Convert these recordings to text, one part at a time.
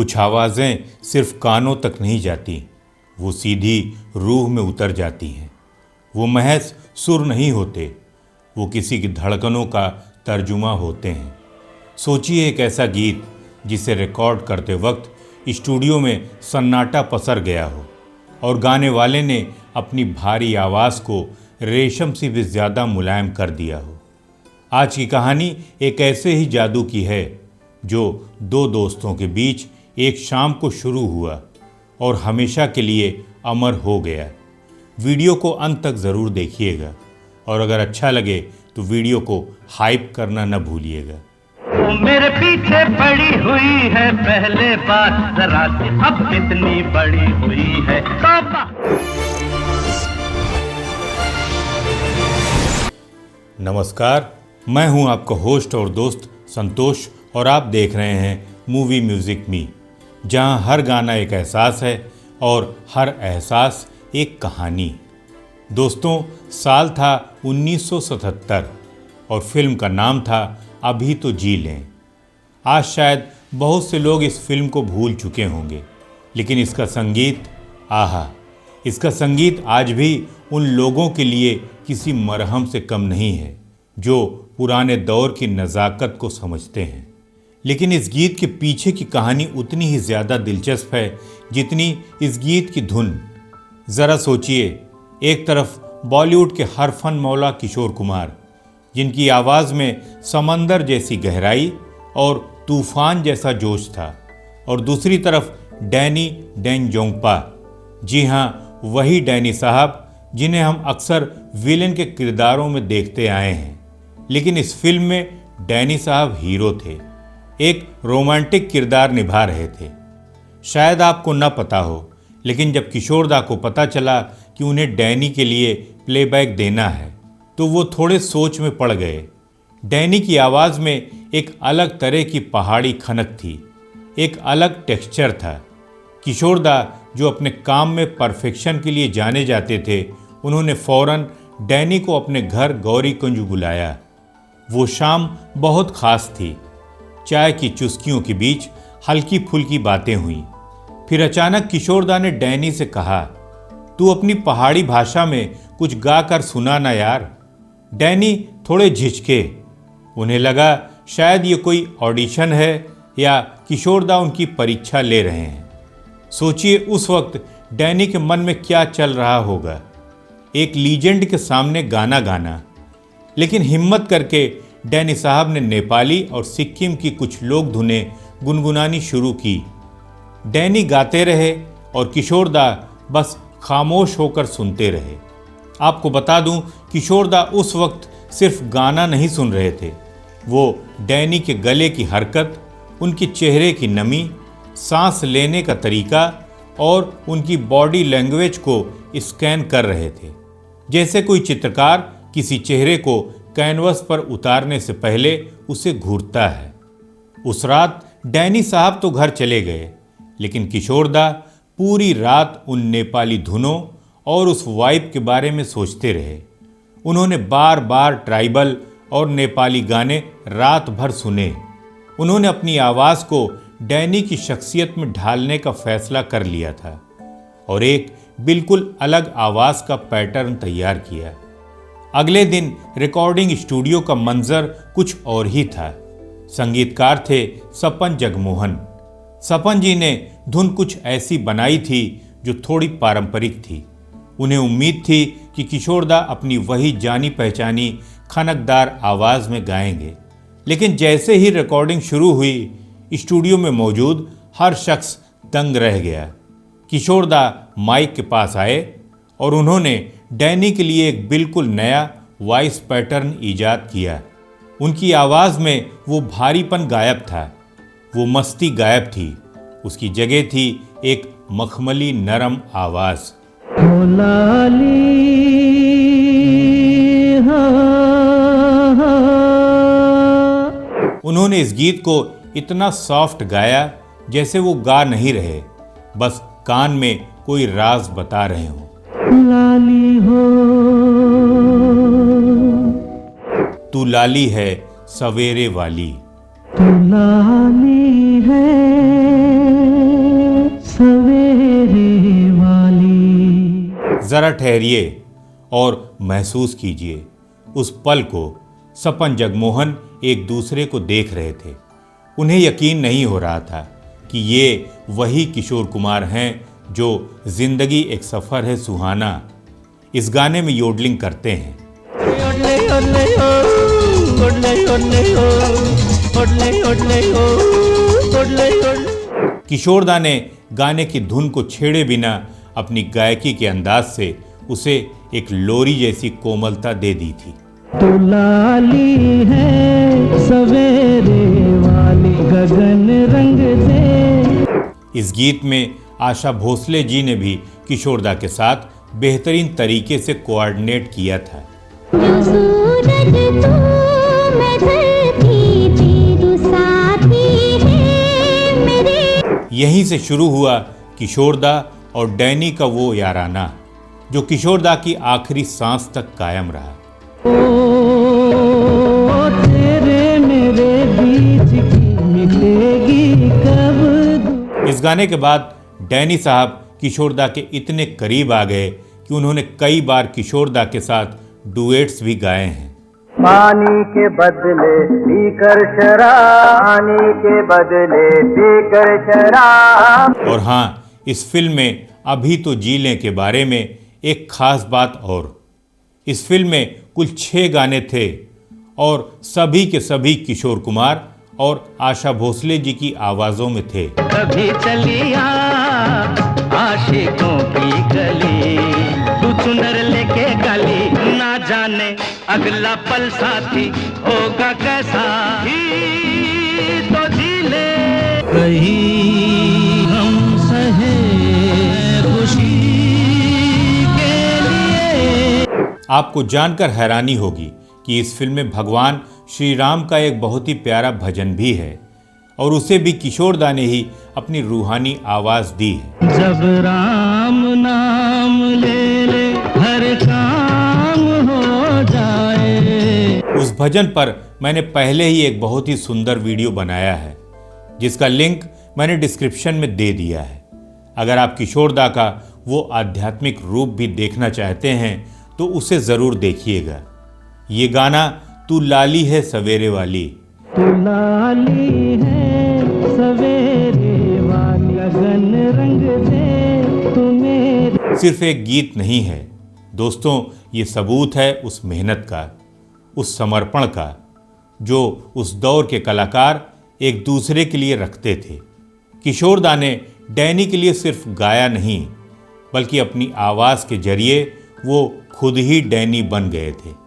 कुछ आवाज़ें सिर्फ कानों तक नहीं जाती, वो सीधी रूह में उतर जाती हैं। वो महज सुर नहीं होते, वो किसी की धड़कनों का तर्जुमा होते हैं। सोचिए एक ऐसा गीत जिसे रिकॉर्ड करते वक्त स्टूडियो में सन्नाटा पसर गया हो और गाने वाले ने अपनी भारी आवाज़ को रेशम से भी ज़्यादा मुलायम कर दिया हो। आज की कहानी एक ऐसे ही जादू की है जो दो दोस्तों के बीच एक शाम को शुरू हुआ और हमेशा के लिए अमर हो गया। वीडियो को अंत तक ज़रूर देखिएगा और अगर अच्छा लगे तो वीडियो को हाइप करना न भूलिएगा। वो मेरे पीछे पड़ी हुई है पहले बात जरा सी, अब कितनी बड़ी हुई है तौबा। नमस्कार, मैं हूं आपका होस्ट और दोस्त संतोष और आप देख रहे हैं मूवी म्यूजिक मी, जहां हर गाना एक एहसास है और हर एहसास एक कहानी। दोस्तों, साल था 1977 और फिल्म का नाम था अभी तो जी लें। आज शायद बहुत से लोग इस फिल्म को भूल चुके होंगे, लेकिन इसका संगीत, आहा, इसका संगीत आज भी उन लोगों के लिए किसी मरहम से कम नहीं है जो पुराने दौर की नज़ाकत को समझते हैं। लेकिन इस गीत के पीछे की कहानी उतनी ही ज़्यादा दिलचस्प है जितनी इस गीत की धुन। ज़रा सोचिए, एक तरफ बॉलीवुड के हर फन मौला किशोर कुमार, जिनकी आवाज़ में समंदर जैसी गहराई और तूफान जैसा जोश था, और दूसरी तरफ डैनी डेंजोंगपा। जी हाँ, वही डैनी साहब जिन्हें हम अक्सर विलेन के किरदारों में देखते आए हैं। लेकिन इस फिल्म में डैनी साहब हीरो थे, एक रोमांटिक किरदार निभा रहे थे। शायद आपको न पता हो, लेकिन जब किशोरदा को पता चला कि उन्हें डैनी के लिए प्लेबैक देना है तो वो थोड़े सोच में पड़ गए। डैनी की आवाज़ में एक अलग तरह की पहाड़ी खनक थी, एक अलग टेक्सचर था। किशोरदा जो अपने काम में परफेक्शन के लिए जाने जाते थे, उन्होंने फौरन डैनी को अपने घर गौरीकुंज बुलाया। वो शाम बहुत ख़ास थी। चाय की चुस्कियों के बीच हल्की फुल्की बातें हुई। फिर अचानक किशोरदा ने डैनी से कहा, तू अपनी पहाड़ी भाषा में कुछ गा कर सुना ना यार। डैनी थोड़े झिझके। उन्हें लगा शायद ये कोई ऑडिशन है या किशोरदा उनकी परीक्षा ले रहे हैं। सोचिए उस वक्त डैनी के मन में क्या चल रहा होगा, एक लीजेंड के सामने गाना गाना। लेकिन हिम्मत करके डैनी साहब ने नेपाली और सिक्किम की कुछ लोक धुनें गुनगुनानी शुरू की। डैनी गाते रहे और किशोरदा बस खामोश होकर सुनते रहे। आपको बता दूं, किशोरदा उस वक्त सिर्फ गाना नहीं सुन रहे थे, वो डैनी के गले की हरकत, उनके चेहरे की नमी, सांस लेने का तरीका और उनकी बॉडी लैंग्वेज को स्कैन कर रहे थे, जैसे कोई चित्रकार किसी चेहरे को कैनवस पर उतारने से पहले उसे घूरता है। उस रात डैनी साहब तो घर चले गए, लेकिन किशोरदा पूरी रात उन नेपाली धुनों और उस वाइब के बारे में सोचते रहे। उन्होंने बार बार ट्राइबल और नेपाली गाने रात भर सुने। उन्होंने अपनी आवाज़ को डैनी की शख्सियत में ढालने का फैसला कर लिया था और एक बिल्कुल अलग आवाज़ का पैटर्न तैयार किया। अगले दिन रिकॉर्डिंग स्टूडियो का मंजर कुछ और ही था। संगीतकार थे सपन जगमोहन। सपन जी ने धुन कुछ ऐसी बनाई थी जो थोड़ी पारंपरिक थी। उन्हें उम्मीद थी कि किशोरदा अपनी वही जानी पहचानी खनकदार आवाज़ में गाएंगे। लेकिन जैसे ही रिकॉर्डिंग शुरू हुई, स्टूडियो में मौजूद हर शख्स दंग रह गया। किशोरदा माइक के पास आए और उन्होंने डैनी के लिए एक बिल्कुल नया वॉइस पैटर्न ईजाद किया। उनकी आवाज़ में वो भारीपन गायब था, वो मस्ती गायब थी। उसकी जगह थी एक मखमली नरम आवाज़। उन्होंने इस गीत को इतना सॉफ्ट गाया जैसे वो गा नहीं रहे, बस कान में कोई राज बता रहे हों। लाली हो तू लाली है सवेरे वाली, तू लाली है सवेरे वाली। जरा ठहरिए और महसूस कीजिए उस पल को। सपन जगमोहन एक दूसरे को देख रहे थे। उन्हें यकीन नहीं हो रहा था कि ये वही किशोर कुमार हैं जो जिंदगी एक सफर है सुहाना इस गाने में योडलिंग करते हैं। किशोरदा ने गाने की धुन को छेड़े बिना अपनी गायकी के अंदाज से उसे एक लोरी जैसी कोमलता दे दी थी। तो लाली है सवेरे वाली गगन रंग दे। इस गीत में आशा भोसले जी ने भी किशोरदा के साथ बेहतरीन तरीके से कोऑर्डिनेट किया था। जो सूरज तू मैं धरती पे तू साथी है मेरे। यहीं से शुरू हुआ किशोरदा और डैनी का वो याराना जो किशोरदा की आखिरी सांस तक कायम रहा। तेरे मेरे बीच की मिलेगी कब। इस गाने के बाद डैनी साहब किशोरदा के इतने करीब आ गए कि उन्होंने कई बार किशोरदा के साथ डुएट्स भी गाए हैं। पानी के बदले पीकर शराब, पानी के बदले पीकर शराब। और हाँ, इस फिल्म में अभी तो जी लें के बारे में एक खास बात और। इस फिल्म में कुल 6 गाने थे और सभी के सभी किशोर कुमार और आशा भोसले जी की आवाजों में थे। कभी चलिया आशिकों की गली, तू चुनर लेके गली, ना जाने अगला पल साथी होगा कैसा ही तो जी ले। कहीं हम सहे खुशी के लिए। आपको जानकर हैरानी होगी कि इस फिल्म में भगवान श्री राम का एक बहुत ही प्यारा भजन भी है और उसे भी किशोरदा ने ही अपनी रूहानी आवाज दी है। जब राम नाम ले ले हर काम हो जाए। उस भजन पर मैंने पहले ही एक बहुत ही सुंदर वीडियो बनाया है जिसका लिंक मैंने डिस्क्रिप्शन में दे दिया है। अगर आप किशोरदा का वो आध्यात्मिक रूप भी देखना चाहते हैं तो उसे जरूर देखिएगा। ये गाना तू लाली है सवेरे वाली, तू लाली है सवेरे वाली गगन रंग दे तुम्हें। सिर्फ एक गीत नहीं है दोस्तों, ये सबूत है उस मेहनत का, उस समर्पण का जो उस दौर के कलाकार एक दूसरे के लिए रखते थे। किशोरदा ने डैनी के लिए सिर्फ गाया नहीं बल्कि अपनी आवाज़ के जरिए वो खुद ही डैनी बन गए थे।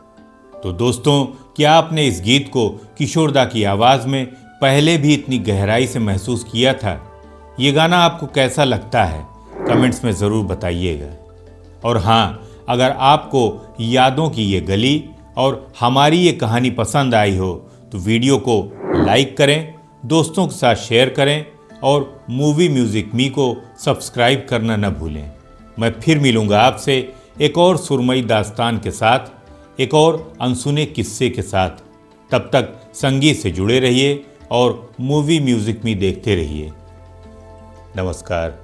तो दोस्तों, क्या आपने इस गीत को किशोरदा की आवाज़ में पहले भी इतनी गहराई से महसूस किया था? ये गाना आपको कैसा लगता है कमेंट्स में ज़रूर बताइएगा। और हाँ, अगर आपको यादों की ये गली और हमारी ये कहानी पसंद आई हो तो वीडियो को लाइक करें, दोस्तों के साथ शेयर करें और मूवी म्यूज़िक मी को सब्सक्राइब करना न भूलें। मैं फिर मिलूँगा आपसे एक और सुरमई दास्तान के साथ, एक और अनसुने किस्से के साथ। तब तक संगीत से जुड़े रहिए और मूवी म्यूज़िक मी देखते रहिए। नमस्कार।